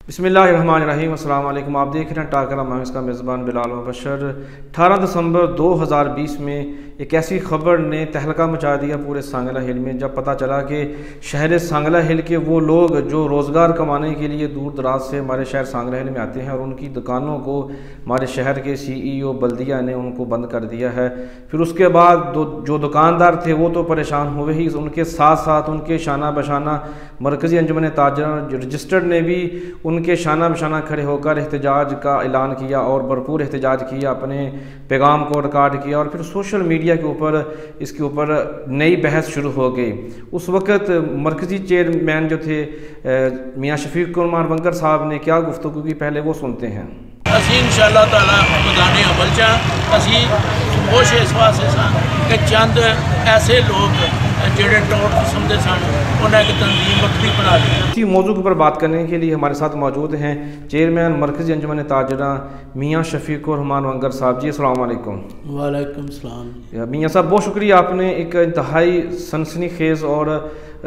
बिस्मिल्लाहिर्रहमानिर्रहीम। अस्सलाम वालेकुम। आप देख रहे हैं टाकरा, मैं इसका मेज़बान बिलाल मुबशर। 18 दिसंबर 2020 में एक ऐसी ख़बर ने तहलका मचा दिया पूरे सांगला हिल में, जब पता चला कि शहर सांगला हिल के वो लोग जो रोज़गार कमाने के लिए दूर दराज से हमारे शहर सांगला हिल में आते हैं और उनकी दुकानों को हमारे शहर के CEO बल्दिया ने उनको बंद कर दिया है। फिर उसके बाद जो दुकानदार थे वो तो परेशान हुए ही, उनके साथ साथ उनके शाना बशाना मरकज़ी अंजुमन ताजर रजिस्टर्ड ने भी उनके शाना बशाना खड़े होकर एहतजाज का ऐलान किया और भरपूर एहतजाज किया, अपने पैगाम को रिकॉर्ड किया और फिर सोशल मीडिया के ऊपर इसके ऊपर नई बहस शुरू हो गई। उस वक़्त मरकज़ी चेयरमैन जो थे मियाँ शफीक कुमार वंकर साहब ने क्या गुफ्तगू की, पहले वो सुनते हैं। असी इंशाअल्लाह ताला मैदान अमल च असी खुश इस वास्ते सन कि चंद ऐसे लोग जोड़े टॉप किस्म के सन उन्हें एक तंजीम वक्री बना ली। इसी मौजू के ऊपर बात करने के लिए हमारे साथ मौजूद हैं चेयरमैन मरकज़ी अंजुमन ताजरा मियाँ शफीक रहमान वंकर साहब। जी अस्सलाम वालेकुम। वालेकुम सलाम। मियाँ साहब, बहुत शुक्रिया, आपने एक इंतहाई सनसनीखेज़ और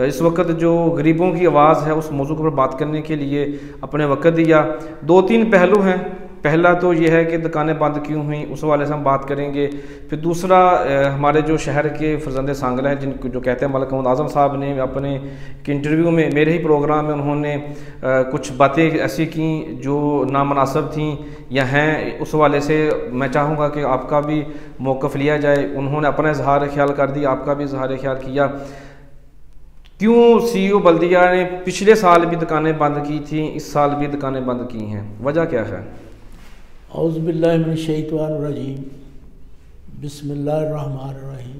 इस वक्त जो गरीबों की आवाज़ है उस मौजू के ऊपर बात करने के लिए अपने वक्त दिया। 2-3 पहलू हैं। पहला तो ये है कि दुकानें बंद क्यों हुई, उस वाले से हम बात करेंगे। फिर दूसरा हमारे जो शहर के फर्जंद सांगला हैं जिनको जो कहते हैं मलिक महमूद आज़म साहब ने अपने इंटरव्यू में, मेरे ही प्रोग्राम में, उन्होंने कुछ बातें ऐसी की जो नामनासिब थी या हैं। उस वाले से मैं चाहूँगा कि आपका भी मौक़िफ़ लिया जाए। उन्होंने अपना इजहार ख्याल कर दिया, आपका भी इजहार ख्याल किया। क्यों CEO बल्दिया ने पिछले साल भी दुकानें बंद की थी, इस साल भी दुकानें बंद की हैं, वजह क्या है? औज़ु बिल्लाहि मिनश शैतानिर रजीम, बिस्मिल्लाहिर्रहमानिर्रहीम।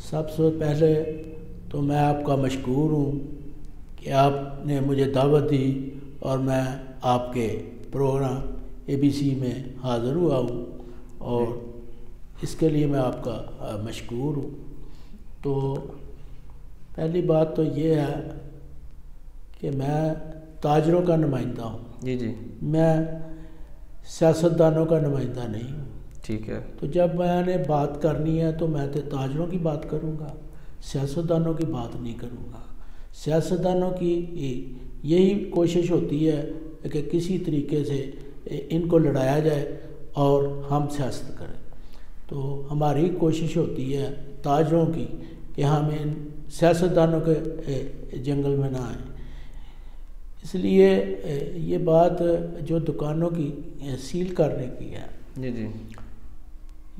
सबसे पहले तो मैं आपका मशकूर हूँ कि आपने मुझे दावत दी और मैं आपके प्रोग्राम ABC में हाज़िर हुआ हूँ और इसके लिए मैं आपका मशकूर हूँ। तो पहली बात तो ये है कि मैं ताजरों का नुमाइंदा हूँ। जी। मैं सियासतदानों का नुमाइंदा नहीं हूँ। ठीक है। तो जब मैंने बात करनी है तो मैं तो ताजरों की बात करूँगा, सियासतदानों की बात नहीं करूँगा। सियासतदानों की यही कोशिश होती है कि किसी तरीके से इनको लड़ाया जाए और हम सियासत करें। तो हमारी कोशिश होती है ताजरों की कि हम इन सियासतदानों के जंगल में ना आए। इसलिए ये बात जो दुकानों की सील करने की है, जी,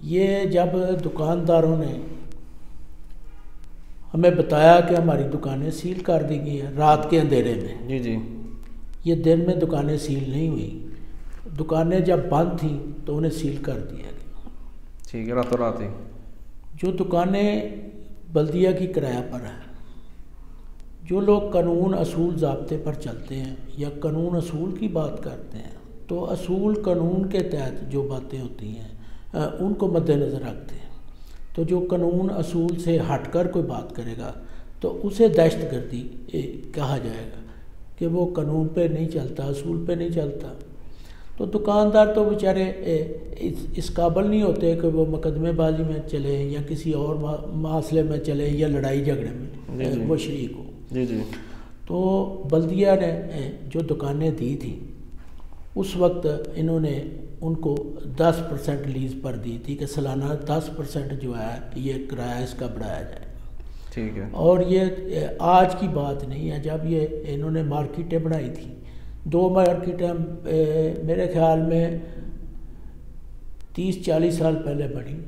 ये जब दुकानदारों ने हमें बताया कि हमारी दुकानें सील कर दी गई हैं रात के अंधेरे में, जी, ये दिन में दुकानें सील नहीं हुई। दुकानें जब बंद थी तो उन्हें सील कर दिया गया। ठीक है, रातों रात ही। जो दुकानें बल्दिया की किराया पर है, जो लोग कानून असूल ज़ाब्ते पर चलते हैं या कानून असूल की बात करते हैं, तो असूल कानून के तहत जो बातें होती हैं उनको मद्देनज़र रखते हैं। तो जो कानून असूल से हटकर कोई बात करेगा तो उसे दहशतगर्दी कहा जाएगा कि वो कानून पे नहीं चलता, असूल पे नहीं चलता। तो दुकानदार तो बेचारे इस काबिल नहीं होते कि वो मुकदमेबाजी में चले या किसी और मसले में चले या लड़ाई झगड़े में वो शरीक हो। जी। तो बल्दिया ने जो दुकानें दी थी उस वक्त इन्होंने उनको 10% लीज़ पर दी थी कि सालाना 10% जो है ये किराया इसका बढ़ाया जाए। ठीक है। और ये आज की बात नहीं है, जब ये इन्होंने मार्केटें बनाई थी, 2 मार्केटें मेरे ख्याल में 30-40 साल पहले बनी।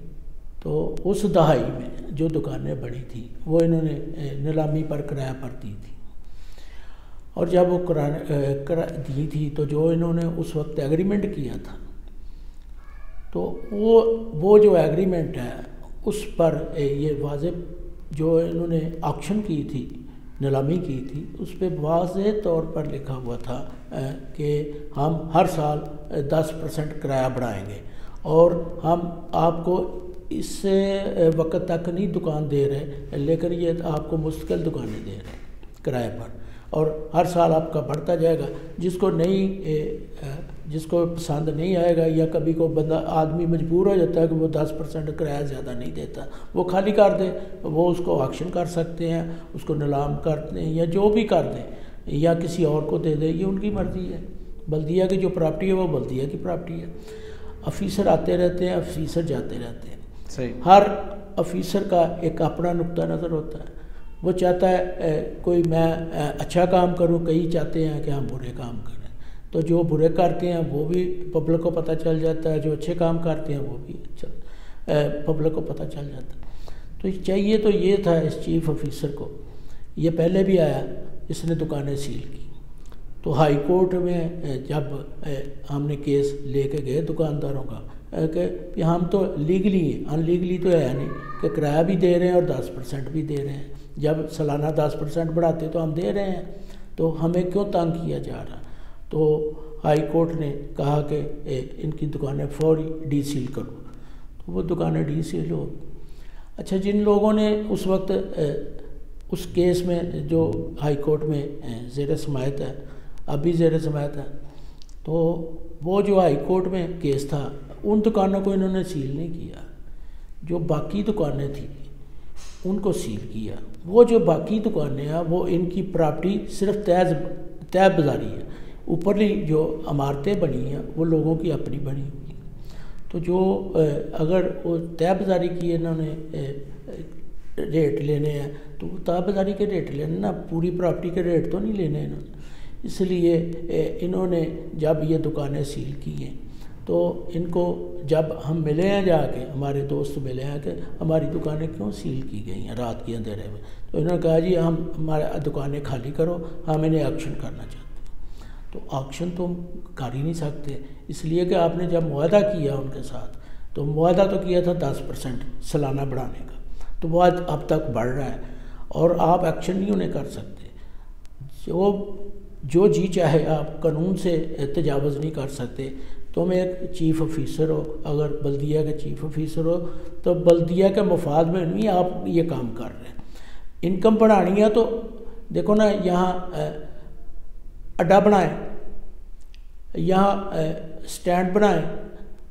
तो उस दहाई में जो दुकानें बनी थी वो इन्होंने नीलामी पर किराया पर दी थी। और जब वो दी थी तो जो इन्होंने उस वक्त एग्रीमेंट किया था, तो वो जो एग्रीमेंट है उस पर ये वाज़ेब जो इन्होंने ऑक्शन की थी, नीलामी की थी, उस पर वाज़ेह तौर पर लिखा हुआ था कि हम हर साल 10% किराया बढ़ाएंगे और हम आपको इससे वक्त तक नहीं दुकान दे रहे, लेकिन ये आपको मुस्तकिल दुकानें दे रहे हैं किराए पर, और हर साल आपका बढ़ता जाएगा। जिसको पसंद नहीं आएगा या कभी को बंदा आदमी मजबूर हो जाता है कि वो 10% किराया ज़्यादा नहीं देता, वो खाली कर दे, वो उसको ऑक्शन कर सकते हैं, उसको नीलाम करते हैं या जो भी कर दें। या किसी और को दे दे, ये उनकी मर्ज़ी है। बल्दिया की जो प्रॉपर्टी है वो बल्दिया की प्रॉपर्टी है। ऑफिसर आते रहते हैं, ऑफिसर जाते रहते हैं। सही। हर ऑफिसर का एक अपना नुक्ता नज़र होता है। वो चाहता है कोई मैं अच्छा काम करूं, कई चाहते हैं कि हम बुरे काम करें। तो जो बुरे करते हैं वो भी पब्लिक को पता चल जाता है, जो अच्छे काम करते हैं वो भी पब्लिक को पता चल जाता है। तो चाहिए तो ये था इस चीफ ऑफिसर को, ये पहले भी आया, इसने दुकानें सील की। तो हाई कोर्ट में जब हमने केस लेके गए दुकानदारों का कि हम तो लीगली हैं, अनलीगली तो है नहीं कि किराया भी दे रहे हैं और 10% भी दे रहे हैं। जब सालाना 10% बढ़ाते तो हम दे रहे हैं, तो हमें क्यों तंग किया जा रहा। तो हाई कोर्ट ने कहा कि इनकी दुकानें फौरी डी सील करो, तो वो दुकानें डी सील हो। अच्छा, जिन लोगों ने उस वक्त उस केस में जो हाई कोर्ट में ज़ेर समायत है, अभी ज़ेर समायत है, तो वो जो हाई कोर्ट में केस था उन दुकानों को इन्होंने सील नहीं किया। जो बाकी दुकानें थी उनको सील किया। वो जो बाकी दुकानें हैं वो इनकी प्रॉपर्टी सिर्फ तय बाज़ारी है, ऊपरली जो इमारतें बनी हैं वो लोगों की अपनी बनी हुई। तो जो अगर वो तय बाज़ारी की इन्होंने रेट लेने हैं तो तय बाज़ारी के रेट लेने ना, पूरी प्रॉपर्टी के रेट तो नहीं लेने इन्होंने। इसलिए इन्होंने जब ये दुकानें सील की हैं तो इनको जब हम मिले हैं जाके, हमारे दोस्त मिले हैं कि हमारी दुकानें क्यों सील की गई हैं रात के अंधेरे में, तो इन्होंने कहा जी हम हमारी दुकानें खाली करो, हम इन्हें ऑक्शन करना चाहते हैं। तो ऑक्शन तो कर ही नहीं सकते, इसलिए कि आपने जब मुआहदा किया उनके साथ, तो मुआहदा तो किया था 10% सालाना बढ़ाने का, तो वो अब तक बढ़ रहा है और आप एक्शन नहीं उन्हें कर सकते। जो जी चाहे आप कानून से तजावज़ नहीं कर सकते। तुम एक चीफ़ ऑफिसर हो, अगर बल्दिया के चीफ़ ऑफिसर हो तो बल्दिया के मफाद में नहीं आप ये काम कर रहे हैं। इनकम बढ़ानी है तो देखो ना, यहाँ अड्डा बनाएं, यहाँ स्टैंड बनाएं,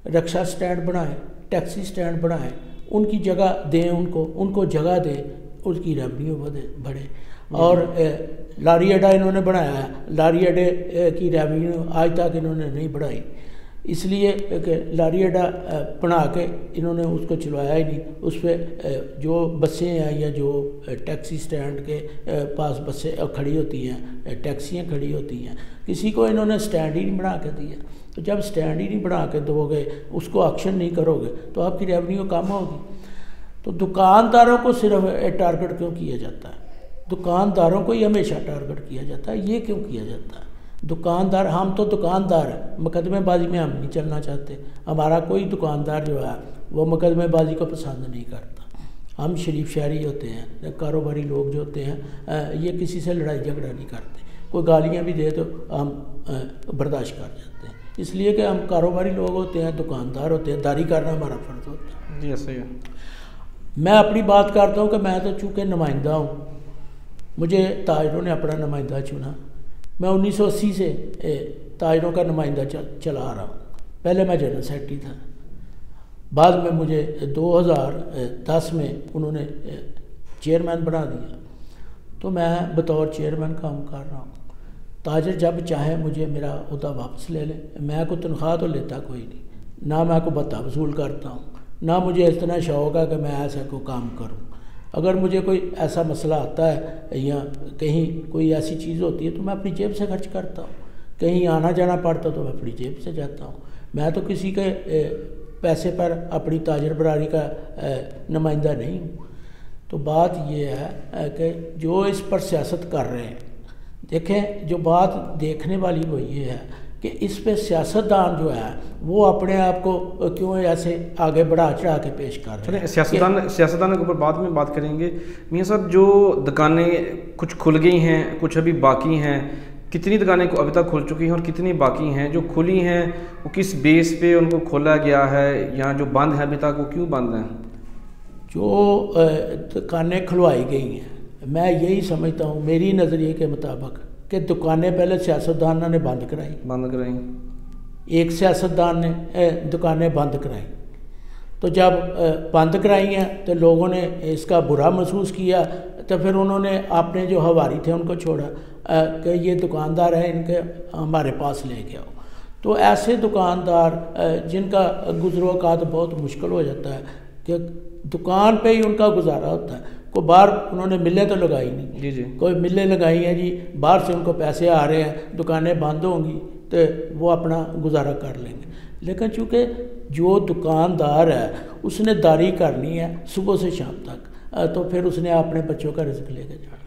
रिक्शा स्टैंड बनाएं, टैक्सी स्टैंड बनाएं, उनकी जगह दें, उनको जगह दें, उसकी रेवेन्यू बढ़े। और लारी अड्डा इन्होंने बनाया है, लारी अड्डे की रेवेन्यू आज तक इन्होंने नहीं बढ़ाई, इसलिए कि लारी अड्डा बना के इन्होंने उसको चलवाया ही नहीं। उस पर जो बसें हैं या जो टैक्सी स्टैंड के पास बसें खड़ी होती हैं, टैक्सियाँ खड़ी होती हैं, किसी को इन्होंने स्टैंड ही नहीं बना के दिया। तो जब स्टैंड ही नहीं बना के दोगे, उसको ऑक्शन नहीं करोगे, तो आपकी रेवेन्यू कम होगी। तो दुकानदारों को सिर्फ टारगेट क्यों किया जाता है? दुकानदारों को ही हमेशा टारगेट किया जाता है, ये क्यों किया जाता है? दुकानदार, हम तो दुकानदार हैं, मुकदमेबाजी में हम नहीं चलना चाहते। हमारा कोई दुकानदार जो है वो मुकदमेबाजी को पसंद नहीं करता। हम शरीफ शहरी होते हैं, कारोबारी लोग जो होते हैं ये किसी से लड़ाई झगड़ा नहीं करते। कोई गालियाँ भी दे तो हम बर्दाश्त कर जाते हैं, इसलिए कि हम कारोबारी लोग होते हैं, दुकानदार होते हैं, दारी करना हमारा फ़र्ज होता है। जी सही है। मैं अपनी बात करता हूँ कि मैं तो चूँकि नुमाइंदा हूँ, मुझे ताजरों ने अपना नुमाइंदा चुना। मैं 1980 से ताजरों का नुमाइंदा चला आ रहा हूँ। पहले मैं जनरल सेक्रेटरी था, बाद में मुझे 2010 में उन्होंने चेयरमैन बना दिया, तो मैं बतौर चेयरमैन काम कर रहा हूँ। ताजर जब चाहे मुझे मेरा ओहदा वापस ले लें, मैं को तनख्वाह तो लेता कोई नहीं, ना मैं को भत्ता वसूल करता हूँ, ना मुझे इतना शौक़ है कि मैं ऐसा कोई काम करूँ। अगर मुझे कोई ऐसा मसला आता है या कहीं कोई ऐसी चीज़ होती है तो मैं अपनी जेब से खर्च करता हूँ, कहीं आना जाना पड़ता तो मैं अपनी जेब से जाता हूँ। मैं तो किसी के पैसे पर अपनी ताजर बरादरी का नुमाइंदा नहीं हूँ। तो बात ये है कि जो इस पर सियासत कर रहे हैं, देखें जो बात देखने वाली वो ये है कि इस पे सियासतदान जो है वो अपने आप को क्यों ऐसे आगे बढ़ा चढ़ा के पेश कर रहे हैं। सियासतदान के ऊपर बाद में बात करेंगे। मियाँ साहब, जो दुकानें कुछ खुल गई हैं, कुछ अभी बाकी हैं, कितनी दुकानें अभी तक खुल चुकी हैं और कितनी बाकी हैं? जो खुली हैं वो किस बेस पे उनको खोला गया है, या जो बंद है अभी तक वो क्यों बंद हैं? जो दुकानें खुलवाई गई हैं, मैं यही समझता हूँ मेरी नज़रिए के मुताबिक कि दुकानें पहले सियासतदान ने बंद कराई। एक सियासतदान ने दुकानें बंद कराई, तो जब बंद कराई हैं तो लोगों ने इसका बुरा महसूस किया, तो फिर उन्होंने अपने जो हवारी थे उनको छोड़ा। कि ये दुकानदार है, इनके हमारे पास लेके आओ। तो ऐसे दुकानदार जिनका गुज़र-ओ-औक़ात बहुत मुश्किल हो जाता है कि दुकान पे ही उनका गुजारा होता है, को बाहर उन्होंने मिलें तो लगाई नहीं जी जी, कोई मिलें लगाई हैं जी, बाहर से उनको पैसे आ रहे हैं, दुकानें बंद होंगी तो वो अपना गुजारा कर लेंगे। लेकिन चूँकि जो दुकानदार है उसने दारी करनी है सुबह से शाम तक, तो फिर उसने अपने बच्चों का रिज़्क लेके जाना।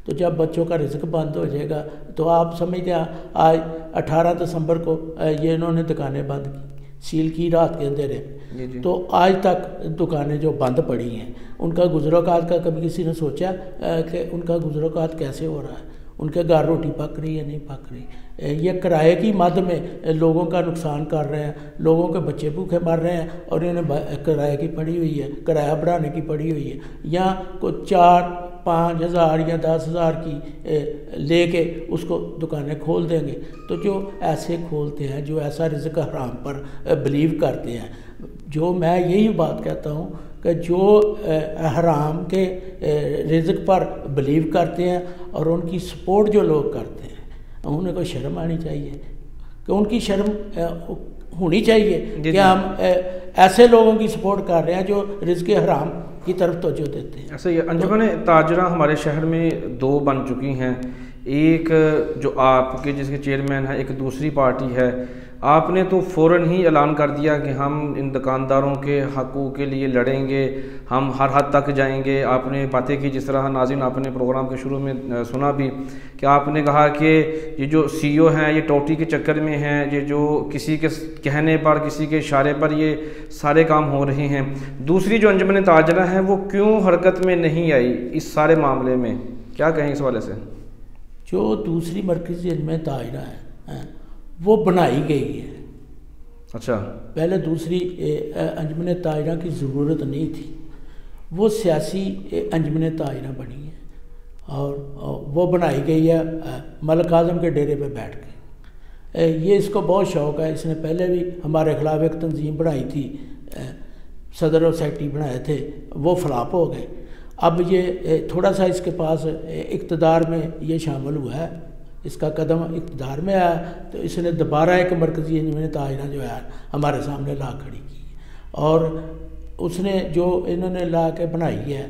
तो जब बच्चों का रिज़्क बंद हो जाएगा तो आप समझते हैं आज 18 दिसंबर को ये इन्होंने दुकानें बंद की, सील की रात के अंधेरे में, तो आज तक दुकानें जो बंद पड़ी हैं उनका गुज़र-ओ-औक़ात का कभी किसी ने सोचा कि उनका गुज़र-ओ-औक़ात कैसे हो रहा है, उनके घर रोटी पक रही है नहीं पक रही। ये किराए की मद में लोगों का नुकसान कर रहे हैं, लोगों के बच्चे भूखे मर रहे हैं और इन्हें किराए की पड़ी हुई है, किराया बढ़ाने की पड़ी हुई है, या कोई 4-5 हज़ार या 10 हज़ार की लेके उसको दुकानें खोल देंगे। तो जो ऐसे खोलते हैं, जो ऐसा रिज़्क हराम पर बिलीव करते हैं, जो मैं यही बात कहता हूँ कि जो हराम के रिज़्क पर बिलीव करते हैं और उनकी सपोर्ट जो लोग करते हैं, उन्हें कोई शर्म आनी चाहिए कि उनकी शर्म होनी चाहिए कि हम ऐसे लोगों की सपोर्ट कर रहे हैं जो रिज़्क़ हराम की तरफ तवज्जो देते हैं। ऐसे ही अंजुमन ताजरा हमारे शहर में 2 बन चुकी हैं, एक जो आपके जिसके चेयरमैन है, एक दूसरी पार्टी है। आपने तो फ़ौरन ही ऐलान कर दिया कि हम इन दुकानदारों के हक़ों के लिए लड़ेंगे, हम हर हद तक जाएंगे। आपने बातें की, जिस तरह नाज़रीन आपने प्रोग्राम के शुरू में सुना भी कि आपने कहा कि ये जो CEO हैं ये टोटी के चक्कर में हैं, ये जो किसी के कहने पर, किसी के इशारे पर ये सारे काम हो रहे हैं। दूसरी जो अंजुमन ताजरा है वो क्यों हरकत में नहीं आई इस सारे मामले में, क्या कहें इस वाले से? जो दूसरी मरकज़ी अंजुमन ताजरा है वो बनाई गई है। अच्छा, पहले दूसरी अंजुमन ताजरा की ज़रूरत नहीं थी, वो सियासी अंजुमन ताजरा बनी है और वो बनाई गई है मलिक आज़म के डेरे पे बैठ के। ये इसको बहुत शौक़ है, इसने पहले भी हमारे ख़िलाफ़ एक तंजीम बनाई थी, सदर और सेक्रेटरी बनाए थे, वो फ्लॉप हो गए। अब ये थोड़ा सा इसके पास इक़्तिदार में ये शामिल हुआ है, इसका कदम इक़्तिदार में आया तो इसने दोबारा एक मरकज़ी अंजुमन ताजरा जो है हमारे सामने ला खड़ी की, और उसने जो इन्होंने ला के बनाई है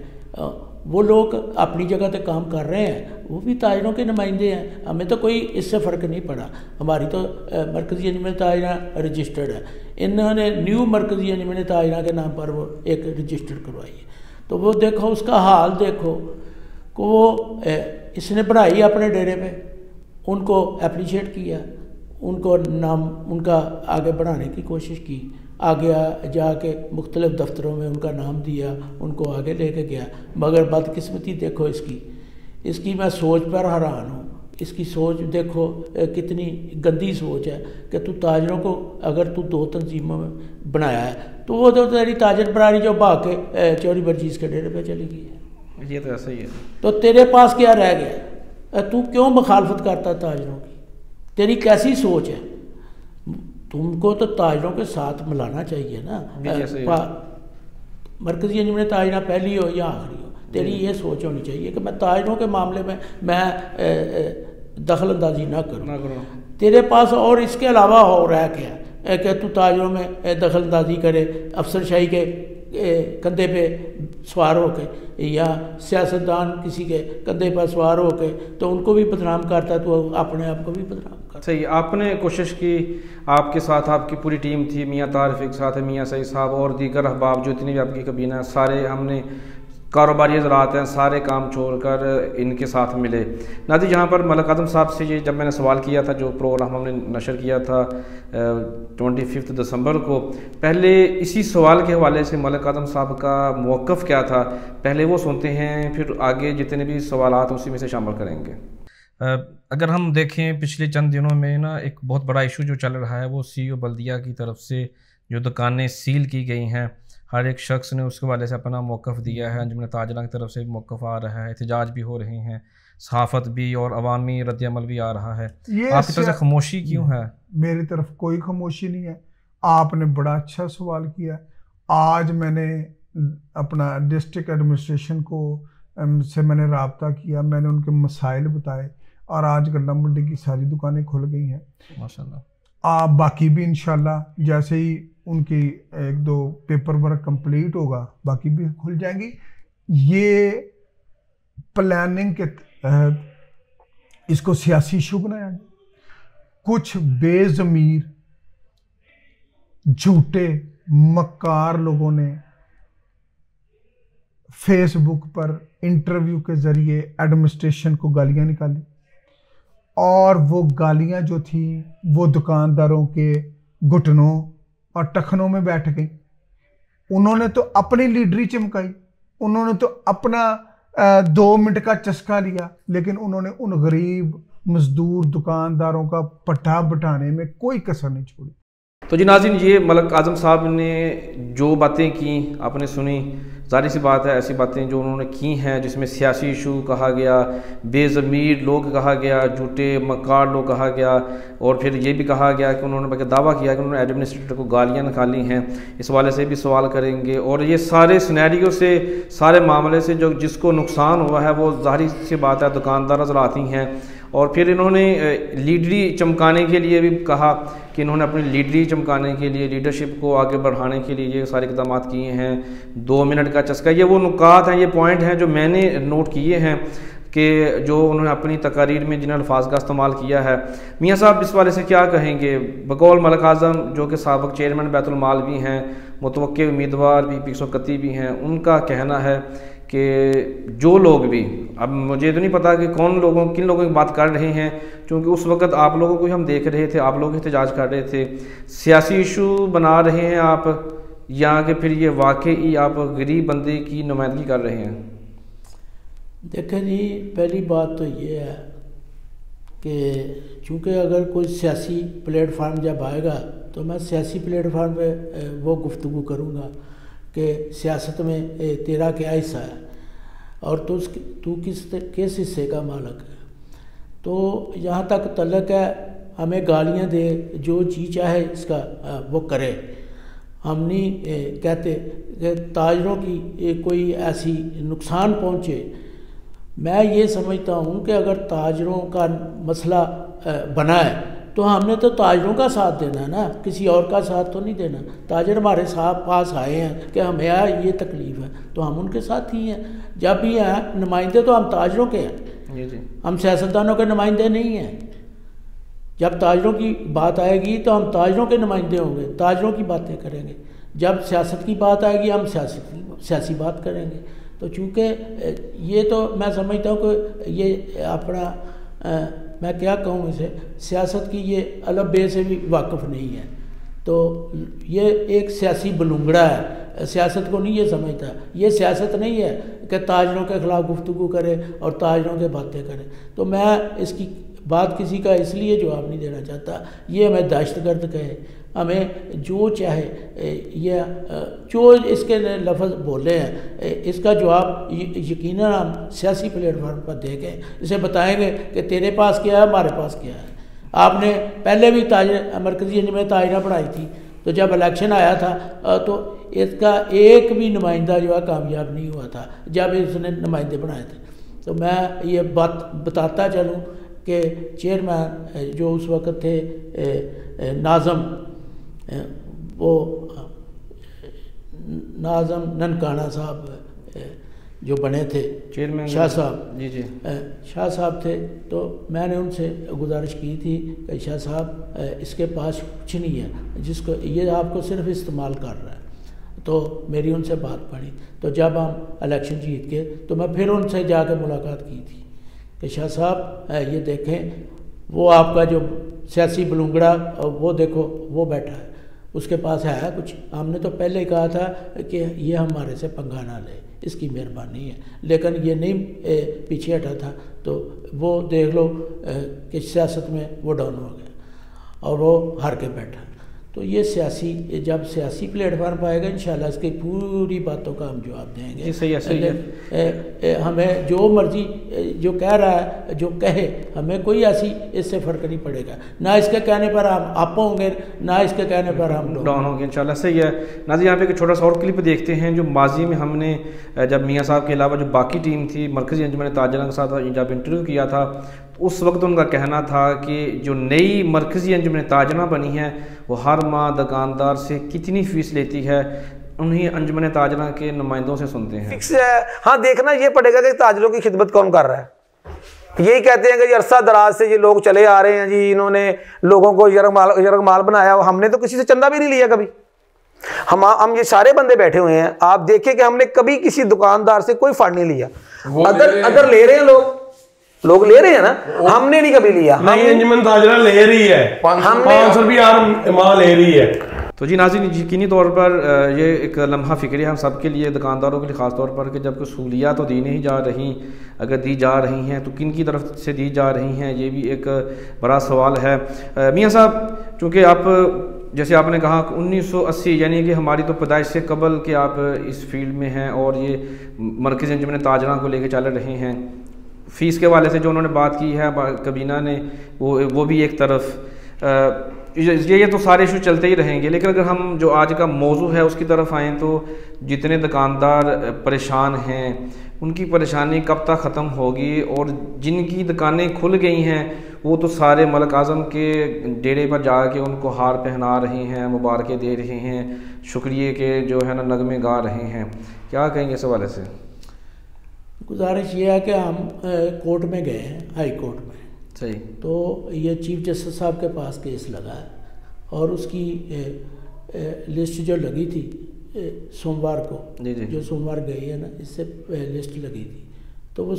वो लोग अपनी जगह पे काम कर रहे हैं, वो भी ताजरों के नुमाइंदे हैं, हमें तो कोई इससे फ़र्क नहीं पड़ा। हमारी तो मरकज़ी अंजुमन ताजरा रजिस्टर्ड है, इन्होंने न्यू मरकज़ी अंजुमन ताजरा के नाम पर वो एक रजिस्टर्ड करवाई है। तो वो देखो उसका हाल देखो कि वो इसने बनाई अपने डेरे पे, उनको अप्रिशिएट किया, उनको नाम उनका आगे बढ़ाने की कोशिश की, आगे जाके मुख्तलिफ़ दफ्तरों में उनका नाम दिया, उनको आगे लेके गया। मगर बदकिस्मती देखो इसकी मैं सोच पर हैरान हूँ। इसकी सोच देखो कितनी गंदी सोच है कि तू ताजरों को अगर तू 2 तंजीमों में बनाया है तो वो तो तेरी ताजर बरारी जो भाग के चौरी बरजीज़ के डेरे पे चली गई है। ये तो ऐसा ही है। तो तेरे पास क्या रह गया? तू क्यों मुखालफत करता ताजरों की? तेरी कैसी सोच है? तुमको तो ताजरों के साथ मिलाना चाहिए ना। मरकज़ी अंजुमन ताजरा पहली हो या आखिरी हो, तेरी ये सोच होनी चाहिए कि मैं ताजरों के मामले में मैं दखल अंदाजी ना करूँ। तेरे पास और इसके अलावा हो रहा है क्या कि तू ताजरों में दखल अंदाजी करे, अफसरशाही के कंधे पे सवार होके या सियासतदान किसी के कंधे पर सवार होके तो उनको भी बदनाम करता है, तो अपने आप को भी बदनाम करता। सही, आपने कोशिश की, आपके साथ आपकी पूरी टीम थी, मियाँ तारिफ के साथ मियाँ सईद साहब और दीगर अहबाब जो इतनी भी आपकी कबीना, सारे हमने कारोबारी हज़रात हैं, सारे काम छोड़कर इनके साथ मिले। नादी जहाँ पर मलिक आज़म साहब से ये जब मैंने सवाल किया था, जो प्रोग्राम हमने नशर किया था 25 दिसंबर को, पहले इसी सवाल के हवाले से मलिक आज़म साहब का मौक़िफ़ क्या था, पहले वो सुनते हैं, फिर आगे जितने भी सवालात उसी में से शामिल करेंगे। अगर हम देखें पिछले चंद दिनों में ना एक बहुत बड़ा इशू जो चल रहा है वो CEO बल्दिया की तरफ से जो दुकानें सील की गई हैं, हर एक शख्स ने उसके वाले से अपना मौक़िफ़ दिया है। अंजुमन ताजरा की तरफ से मौक़िफ़ आ रहा है, एहतजाज भी हो रहे हैं, सहाफ़त भी और अवामी रद्द-ए-अमल भी आ रहा है। आपकी तरफ से खामोशी क्यों है? मेरी तरफ कोई खामोशी नहीं है। आपने बड़ा अच्छा सवाल किया। आज मैंने अपना डिस्ट्रिक्ट एडमिनिस्ट्रेशन को से मैंने राब्ता किया, मैंने उनके मसाइल बताए और आज गल्ला मंडी की सारी दुकानें खुल गई हैं माशाल्लाह। आप बाकी भी इंशाल्लाह जैसे ही उनकी 1-2 पेपर वर्क कंप्लीट होगा बाकी भी खुल जाएंगी। ये प्लानिंग के तहत इसको सियासी इशू बनाया गया। कुछ बेज़मीर झूठे मक्कार लोगों ने फेसबुक पर इंटरव्यू के जरिए एडमिनिस्ट्रेशन को गालियां निकाली और वो गालियां जो थी वो दुकानदारों के घुटनों और टखनों में बैठ गई। उन्होंने तो अपनी लीडरी चमकाई, उन्होंने तो अपना 2 मिनट का चस्का लिया, लेकिन उन्होंने उन गरीब मजदूर दुकानदारों का पट्टा बिठाने में कोई कसर नहीं छोड़ी। तो जी नाज़रीन, ये मलक आज़म साहब ने जो बातें की आपने सुनी, जाहिर सी बात है ऐसी बातें जो उन्होंने की हैं जिसमें सियासी इशू कहा गया, बेज़मीर लोग कहा गया, झूठे मक्कार लोग कहा गया, और फिर ये भी कहा गया कि उन्होंने बल्कि दावा किया कि उन्होंने एडमिनिस्ट्रेटर को गालियाँ निकाली हैं। इस वाले से भी सवाल करेंगे और ये सारे सिनेरियो से, सारे मामले से जो जिसको नुकसान हुआ है वो जाहिर सी बात है दुकानदार नजर आती हैं। और फिर इन्होंने लीडरी चमकाने के लिए भी कहा कि इन्होंने अपनी लीडरी चमकाने के लिए, लीडरशिप को आगे बढ़ाने के लिए ये सारे इक़दाम किए हैं। 2 मिनट का चस्का, ये वो नुकात हैं, ये पॉइंट हैं जो मैंने नोट किए हैं कि जो उन्होंने अपनी तकारीर में जिन अल्फाज का इस्तेमाल किया है। मियाँ साहब इस वाले से क्या कहेंगे? बकौल मलक आज़म जो कि साबिक़ चेयरमैन बैतुल माल भी हैं, मुतवक्के उम्मीदवार भी 131 भी हैं, उनका कहना है कि जो लोग भी, अब मुझे तो नहीं पता कि किन लोगों की बात कर रहे हैं, क्योंकि उस वक़्त आप लोगों को हम देख रहे थे, आप लोग एहतजाज कर रहे थे, सियासी इशू बना रहे हैं आप, या कि फिर ये वाकई आप गरीब बंदे की नुमाइंदगी कर रहे हैं? देखें जी, पहली बात तो ये है कि चूँकि अगर कोई सियासी प्लेटफार्म जब आएगा तो मैं सियासी प्लेटफार्म पे वो गुफ्तगू करूँगा कि सियासत में तेरा क्या हिस्सा है और तू किस हिस्से का मालिक है। तो यहाँ तक तल्लक है, हमें गालियाँ दे, जो जी चाहे इसका वो करे। हम नहीं कहते कि ताजरों की कोई ऐसी नुकसान पहुँचे। मैं ये समझता हूँ कि अगर ताजरों का मसला बना है तो हमने तो ताजरों का साथ देना है ना, किसी और का साथ तो नहीं देना। ताजर हमारे साथ पास आए हैं कि हमें ये तकलीफ़ है तो हम उनके साथ ही हैं। जब भी हैं नुमाइंदे तो हम ताजरों के हैं, हम सियासतदानों के नुमाइंदे नहीं हैं। जब ताजरों की बात आएगी तो हम ताजरों के नुमाइंदे होंगे, ताजरों की बातें करेंगे। जब सियासत की बात आएगी हम सियासी बात करेंगे। तो चूँकि ये तो मैं समझता हूँ कि ये अपना मैं क्या कहूँ इसे, सियासत की ये अलग बे से भी वाकिफ़ नहीं है। तो ये एक सियासी बलूंगड़ा है, सियासत को नहीं ये समझता। ये सियासत नहीं है कि ताजरों के ख़िलाफ़ गुफ्तगू करे और ताजरों के बातें करे। तो मैं इसकी बात किसी का इसलिए जवाब नहीं देना चाहता। ये हमें दहशतगर्द कहे, हमें जो चाहे, ये जो इसके लफ्ज़ बोले हैं इसका जवाब यकीनन हम सियासी प्लेटफार्म पर देंगे। इसे बताएंगे कि तेरे पास क्या है, हमारे पास क्या है। आपने पहले भी मरकज़ी में ताजरा पढ़ाई थी, तो जब इलेक्शन आया था तो इसका एक भी नुमाइंदा जो है कामयाब नहीं हुआ था जब इसने नुमाइंदे बनाए थे। तो मैं ये बात बताता चलूँ कि चेयरमैन जो उस वक़्त थे नाज़म, वो नाज़म ननकाना साहब जो बने थे चेयरमैन, शाह साहब, जी शाह साहब थे। तो मैंने उनसे गुजारिश की थी कि शाह साहब इसके पास कुछ नहीं है, जिसको ये आपको सिर्फ इस्तेमाल कर रहा है। तो मेरी उनसे बात पड़ी। तो जब हम इलेक्शन जीत के तो मैं फिर उनसे जाकर मुलाकात की थी कि शाह साहब ये देखें, वो आपका जो सियासी बलूंगड़ा वो देखो वो बैठा है, उसके पास है कुछ। हमने तो पहले ही कहा था कि ये हमारे से पंगा ना ले, इसकी मेहरबानी है, लेकिन ये नहीं पीछे हटा था। तो वो देख लो कि सियासत में वो डाउन हो गया और वो हार के बैठा। तो ये सियासी, जब सियासी प्लेटफार्म पर आएगा इंशाल्लाह इसकी पूरी बातों का हम जवाब देंगे। सही है। हमें जो मर्जी जो कह रहा है जो कहे, हमें कोई ऐसी इससे फ़र्क नहीं पड़ेगा। ना इसके कहने पर हम आप होंगे, ना इसके कहने पर हम डाउन होंगे इंशाल्लाह। सही है नाज़रीन, यहाँ पे एक छोटा सा और क्लिप देखते हैं जो माजी में हमने जब मियाँ साहब के अलावा जो बाकी टीम थी मरकज़ी अंजुमन ताजरां के साथ जब इंटरव्यू किया था उस वक्त उनका कहना था कि जो नई मरकज़ी अंजुमन ताजना बनी है वो हर माह दुकानदार से कितनी फ़ीस लेती है उन्हीं अंजुमन ताजना के नुमाइंदों से सुनते हैं। फिक्स है, हाँ देखना ये पड़ेगा कि ताजरों की खिदमत कौन कर रहा है। यही कहते हैं कि अरसा दराज से ये लोग चले आ रहे हैं जी, इन्होंने लोगों को यरगमाल बनाया, हमने तो किसी से चंदा भी नहीं लिया कभी। हम ये सारे बंदे बैठे हुए हैं, आप देखिए कि हमने कभी किसी दुकानदार से कोई फंड नहीं लिया। अगर ले रहे हैं लोग ले रहे हैं ना, हमने नहीं कभी लिया। अंजुमन ताजना ले रही है, 500 रुपया माह ले रही है। तो जी नाज़रीन, यकीनी तौर पर ये एक लम्हा फ़िक्र है हम सब के लिए, दुकानदारों के लिए ख़ास तौर पर, कि जब कोई सहूलियात तो दी नहीं जा रही, अगर दी जा रही हैं तो किन की तरफ से दी जा रही हैं, ये भी एक बड़ा सवाल है। मियाँ साहब, चूँकि आप जैसे आपने कहा 1980 यानी कि हमारी तो पैदाइश से कबल के आप इस फील्ड में हैं और ये मरकज़ी अंजुमन ताजना को लेकर चल रहे हैं। फ़ीस के वाले से जो उन्होंने बात की है कबीना ने, वो भी एक तरफ, ये तो सारे इशू चलते ही रहेंगे। लेकिन अगर हम जो आज का मौजू है उसकी तरफ आएँ तो जितने दुकानदार परेशान हैं उनकी परेशानी कब तक ख़त्म होगी, और जिनकी दुकानें खुल गई हैं वो तो सारे मलिक आज़म के डेरे पर जाके उनको हार पहना रहे हैं, मुबारकें दे रहे हैं, शुक्रिया के जो है ना नगमे गा रहे हैं। क्या कहेंगे इस हवाले से? गुजारिश ये है कि हम कोर्ट में गए हैं, हाई कोर्ट में, सही, तो ये चीफ जस्टिस साहब के पास केस लगा है और उसकी लिस्ट जो लगी थी सोमवार को, जो सोमवार गई है ना, इससे लिस्ट लगी थी, तो वो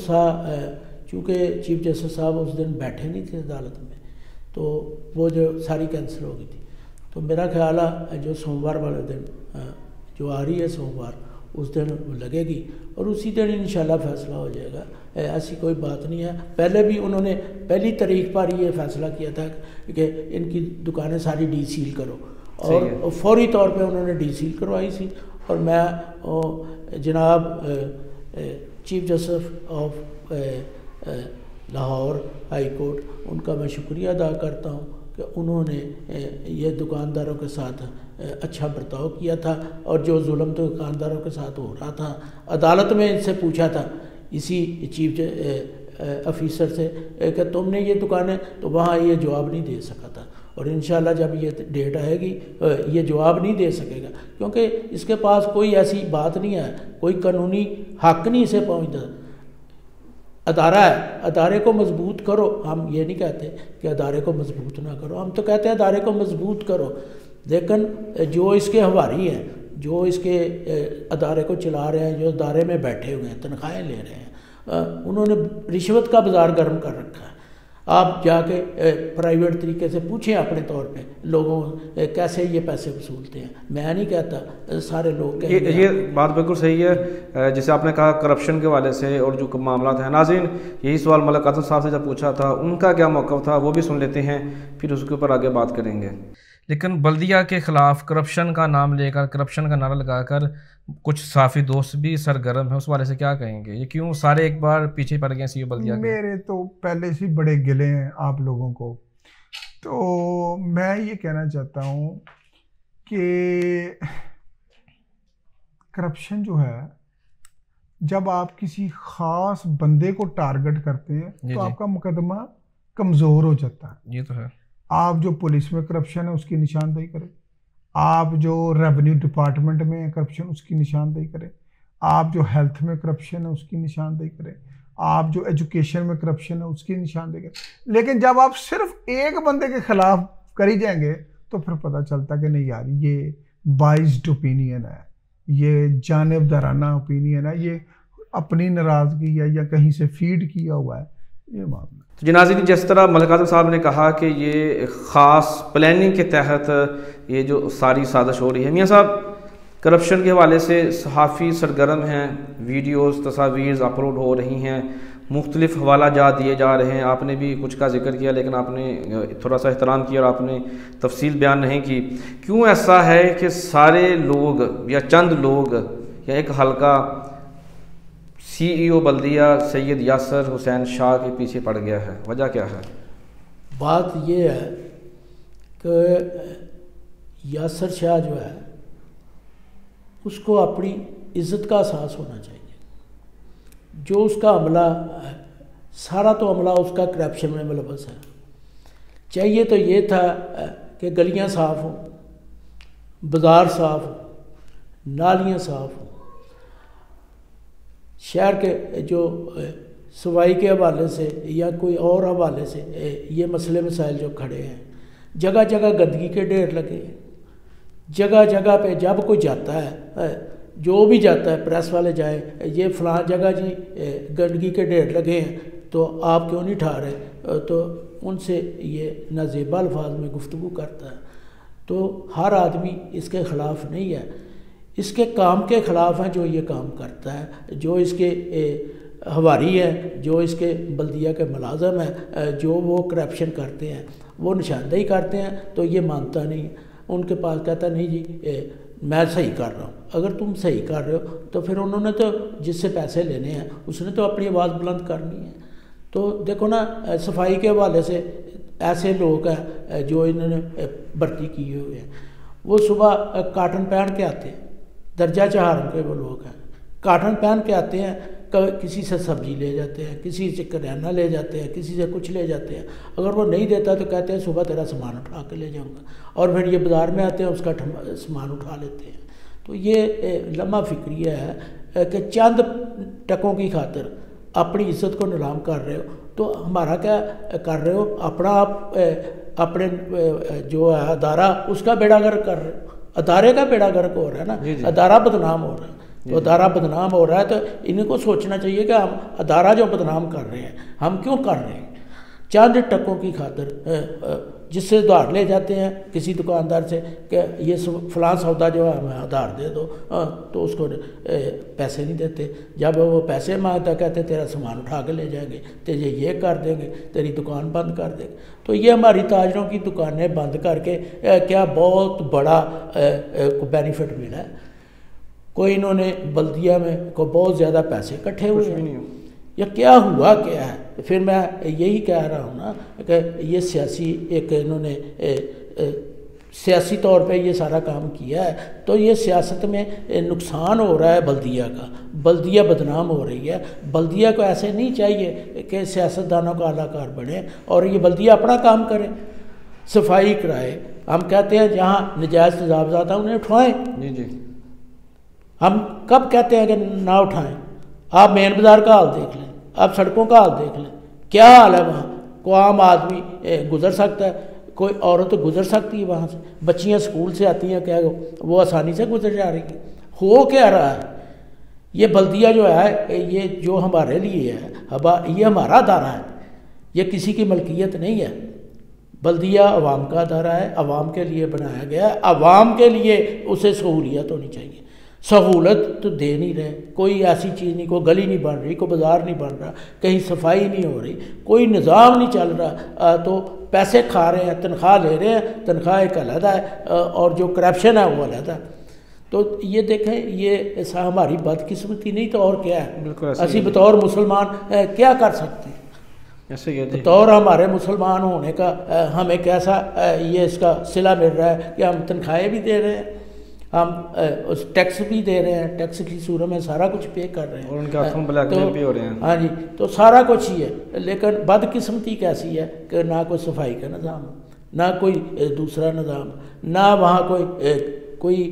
चूँकि चीफ जस्टिस साहब उस दिन बैठे नहीं थे अदालत में, तो वो जो सारी कैंसिल हो गई थी। तो मेरा ख्याल है जो सोमवार वाले दिन जो आ रही है सोमवार, उस दिन लगेगी और उसी दिन इंशाल्लाह फैसला हो जाएगा। ऐसी कोई बात नहीं है। पहले भी उन्होंने पहली तारीख पर ये फैसला किया था कि इनकी दुकानें सारी डी सील करो, और फौरी तौर पे उन्होंने डी सील करवाई थी। और मैं जनाब chief justice of Lahore high court, उनका मैं शुक्रिया अदा करता हूँ कि उन्होंने ये दुकानदारों के साथ अच्छा बर्ताव किया था, और जो जुल्म तो दुकानदारों के साथ हो रहा था, अदालत में इनसे पूछा था इसी चीफ ऑफिसर से कि तुमने ये दुकानें, तो वहाँ ये जवाब नहीं दे सका था। और इंशाल्लाह जब ये डेट आएगी ये जवाब नहीं दे सकेगा, क्योंकि इसके पास कोई ऐसी बात नहीं है, कोई कानूनी हक नहीं इसे पहुँचता। अदारा है, अदारे को मजबूत करो। हम ये नहीं कहते कि अदारे को मजबूत ना करो, हम तो कहते हैं अदारे को मजबूत करो। लेकिन जो इसके हवारी हैं, जो इसके अदारे को चला रहे हैं, जो अदारे में बैठे हुए हैं, तनख्वाहें ले रहे हैं, उन्होंने रिश्वत का बाज़ार गर्म कर रखा है। आप जाके प्राइवेट तरीके से पूछें अपने तौर पे लोगों कैसे ये पैसे वसूलते हैं। मैं नहीं कहता, सारे लोग ये बात बिल्कुल सही है। जैसे आपने कहा करप्शन के वाले से और जो मामला है, नाज़रीन यही सवाल मलिक आज़म साहब से जब पूछा था, उनका क्या मौक़िफ़ था वो भी सुन लेते हैं, फिर उसके ऊपर आगे बात करेंगे। लेकिन बल्दिया के ख़िलाफ़ करप्शन का नाम लेकर, करप्शन का नारा लगाकर कुछ साफ़ी दोस्त भी सरगर्म है, उस वाले से क्या कहेंगे? ये क्यों सारे एक बार पीछे पड़ गए सीओ बल्दिया के? मेरे तो पहले से बड़े गिले हैं आप लोगों को। तो मैं ये कहना चाहता हूँ कि करप्शन जो है, जब आप किसी ख़ास बंदे को टारगेट करते हैं तो आपका मुकदमा कमज़ोर हो जाता है। ये तो है। आप जो पुलिस में करप्शन है उसकी निशानदेही करें, आप जो रेवेन्यू डिपार्टमेंट में करप्शन उसकी निशानदेही करें, आप जो हेल्थ में करप्शन है उसकी निशानदेही करें, आप जो एजुकेशन में करप्शन है उसकी निशानदेही करें। लेकिन जब आप सिर्फ एक बंदे के खिलाफ करी जाएंगे तो फिर पता चलता कि नहीं यार, ये बाइस्ड ओपिनियन है, ये जानिबदाराना ओपिनियन है, ये अपनी नाराज़गी है या कहीं से फीड किया हुआ है, ये मामला। तो जी नाज़रीन, जिस तरह मलिक आज़म साहब ने कहा कि ये ख़ास प्लानिंग के तहत ये जो सारी साजिश हो रही है। मियाँ साहब, करप्शन के हवाले से सहाफ़ी सरगर्म हैं, वीडियोस तस्वीर अपलोड हो रही हैं, मुख्तलिफ हवाला जात दिए जा रहे हैं। आपने भी कुछ का जिक्र किया, लेकिन आपने थोड़ा सा एहतराम किया और आपने तफसील बयान नहीं की। क्यों ऐसा है कि सारे लोग या चंद लोग या एक हल्का CEO बल्दिया सैयद यासर हुसैन शाह के पीछे पड़ गया है? वजह क्या है? बात ये है कि यासर शाह जो है उसको अपनी इज़्ज़त का एहसास होना चाहिए। जो उसका हमला सारा तो अमला उसका करप्शन में मुलव्वस है। चाहिए तो ये था कि गलियां साफ़ हों, बाज़ार साफ़ हों, नालियां साफ़ हों, शहर के जो सफाई के हवाले से या कोई और हवाले से ये मसले मसाइल जो खड़े हैं, जगह जगह गंदगी के ढेर लगे हैं। जगह जगह पे जब कोई जाता है, जो भी जाता है, प्रेस वाले जाए, ये फ़लाँ जगह जी गंदगी के ढेर लगे हैं तो आप क्यों नहीं उठा रहे, तो उनसे ये नाज़ेबा अल्फाज में गुफ्तगू करता है। तो हर आदमी इसके ख़िलाफ़ नहीं है, इसके काम के ख़िलाफ़ है जो ये काम करता है, जो इसके हवारी है, जो इसके बल्दिया के मुलाजम है, जो वो करप्शन करते हैं, वो निशानदेही करते हैं तो ये मानता नहीं है। उनके पास कहता नहीं जी मैं सही कर रहा हूँ। अगर तुम सही कर रहे हो तो फिर उन्होंने तो जिससे पैसे लेने हैं उसने तो अपनी आवाज़ बुलंद करनी है। तो देखो ना, सफाई के हवाले से ऐसे लोग हैं जो इन्होंने भर्ती किए हुए हैं, वो सुबह काटन पहन के आते हैं, दर्जा चहार के वो लोग हैं, काटन पहन के आते हैं, किसी से सब्जी ले जाते हैं, किसी से करियाना ले जाते हैं, किसी से कुछ ले जाते हैं। अगर वो नहीं देता तो कहते हैं सुबह तेरा सामान उठा के ले जाऊंगा, और फिर ये बाज़ार में आते हैं उसका सामान उठा लेते हैं। तो ये लम्हा फिक्रिया है कि चंद टकों की खातिर अपनी इज्जत को नीलाम कर रहे हो। तो हमारा क्या कर रहे हो, अपना आप अपने जो है अदारा उसका बेड़ा गर्क कर रहे हो, अदारे का बेड़ा गर्क हो रहा है ना, अदारा बदनाम हो रहा है। तो अदारा बदनाम हो रहा है तो इनको सोचना चाहिए कि हम अदारा जो बदनाम कर रहे हैं हम क्यों कर रहे हैं। चंद टकों की खातिर जिससे उधार ले जाते हैं किसी दुकानदार से कि ये फलां सौदा जो है हमें उधार दे दो, तो उसको पैसे नहीं देते। जब वो पैसे मांगता कहते तेरा सामान उठा के ले जाएंगे, तेरे ये कर देंगे, तेरी दुकान बंद कर देंगे। तो ये हमारी ताजरों की दुकानें बंद करके क्या बहुत बड़ा बेनिफिट मिला है। कोई इन्होंने बल्दिया में को बहुत ज़्यादा पैसे इकट्ठे हुए हैं, या क्या हुआ क्या है। फिर मैं यही कह रहा हूँ ना कि ये सियासी एक इन्होंने सियासी तौर पे ये सारा काम किया है, तो ये सियासत में नुकसान हो रहा है बल्दिया का, बल्दिया बदनाम हो रही है। बल्दिया को ऐसे नहीं चाहिए कि सियासतदानों का अलाकार बने और ये बल्दिया अपना काम करे, सफाई कराए। हम कहते हैं जहाँ नजायज़ तजावज़ात उन्हें उठवाएँ। जी जी, हम कब कहते हैं कि ना उठाएं? आप मेन बाज़ार का हाल देख लें, आप सड़कों का हाल देख लें, क्या हाल है वहाँ। कोई आम आदमी गुजर सकता है, कोई औरत गुजर सकती है वहाँ से, बच्चियाँ स्कूल से आती हैं, क्या वो आसानी से गुजर जा रही हैं। हो क्या रहा है? ये बल्दिया जो है ये जो हमारे लिए है, ये हमारा अदारा है, ये किसी की मलकियत नहीं है। बल्दिया अवाम का अदारा है, अवाम के लिए बनाया गया है, अवाम के लिए उसे सहूलियत होनी चाहिए। सहूलत तो दे नहीं रहे, कोई ऐसी चीज़ नहीं, कोई गली नहीं बन रही, कोई बाज़ार नहीं बन रहा, कहीं सफाई नहीं हो रही, कोई निज़ाम नहीं चल रहा, तो पैसे खा रहे हैं, तनख्वाह ले रहे हैं, तनख्वाह एक अलहदा है और जो करप्शन है वो अलहदा। तो ये देखें, ये ऐसा हमारी बदकिस्मती नहीं तो और क्या है। असी बतौर मुसलमान क्या कर सकते हैं? ऐसे बतौर हमारे मुसलमान होने का हमें कैसा ये इसका सिला मिल रहा है कि हम तनख्वाहें भी दे रहे हैं, हम उस टैक्स भी दे रहे हैं, टैक्स की सूरत में सारा कुछ पे कर रहे हैं, और उनके हाथों ब्लैकमेल भी हो रहे हैं। हाँ जी, तो सारा कुछ ही है। लेकिन बदकिस्मती कैसी है कि ना कोई सफाई का निज़ाम, ना कोई दूसरा निज़ाम, ना वहाँ कोई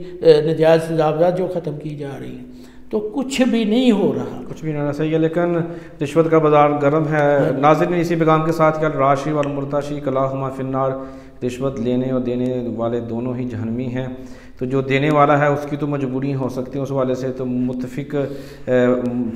नजायज़ तजावज़ात जो ख़त्म की जा रही है, तो कुछ भी नहीं हो रहा, कुछ भी नहीं होना सही है। लेकिन रिश्वत का बाजार गर्म है। नाज़रीन, इसी पैगाम के साथ कल राशि और मुर्ताशी कलाहुमा फिन्नार, रिश्वत लेने और देने वाले दोनों ही जहन्नमी हैं। तो जो देने वाला है उसकी तो मजबूरी हो सकती है, उस वाले से तो मुतफिक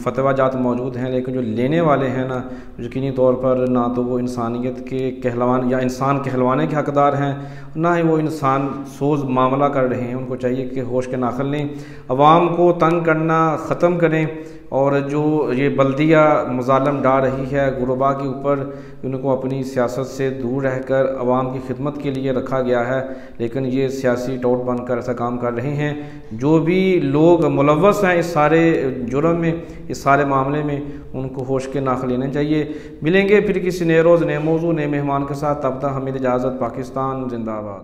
फतवा जात मौजूद हैं, लेकिन जो लेने वाले हैं ना, यकीनी तौर पर ना तो वो इंसानियत के कहलवान या इंसान कहलवाने के हकदार हैं, ना ही वो इंसान सोज मामला कर रहे हैं। उनको चाहिए कि होश के नाखल लें, अवाम को तंग करना ख़त्म करें, और जो ये बल्दिया मुजालम डाल रही है गुरबा के ऊपर, उनको अपनी सियासत से दूर रहकर अवाम की खिदमत के लिए रखा गया है, लेकिन ये सियासी टोट बनकर ऐसा काम कर रहे हैं। जो भी लोग मुलव्वस हैं इस सारे जुर्म में, इस सारे मामले में, उनको होश के नाख लेने चाहिए। मिलेंगे फिर किसी नए रोज़ नए मौजू नए मेहमान के साथ, तब तक हमें इजाज़त। पाकिस्तान जिंदाबाद।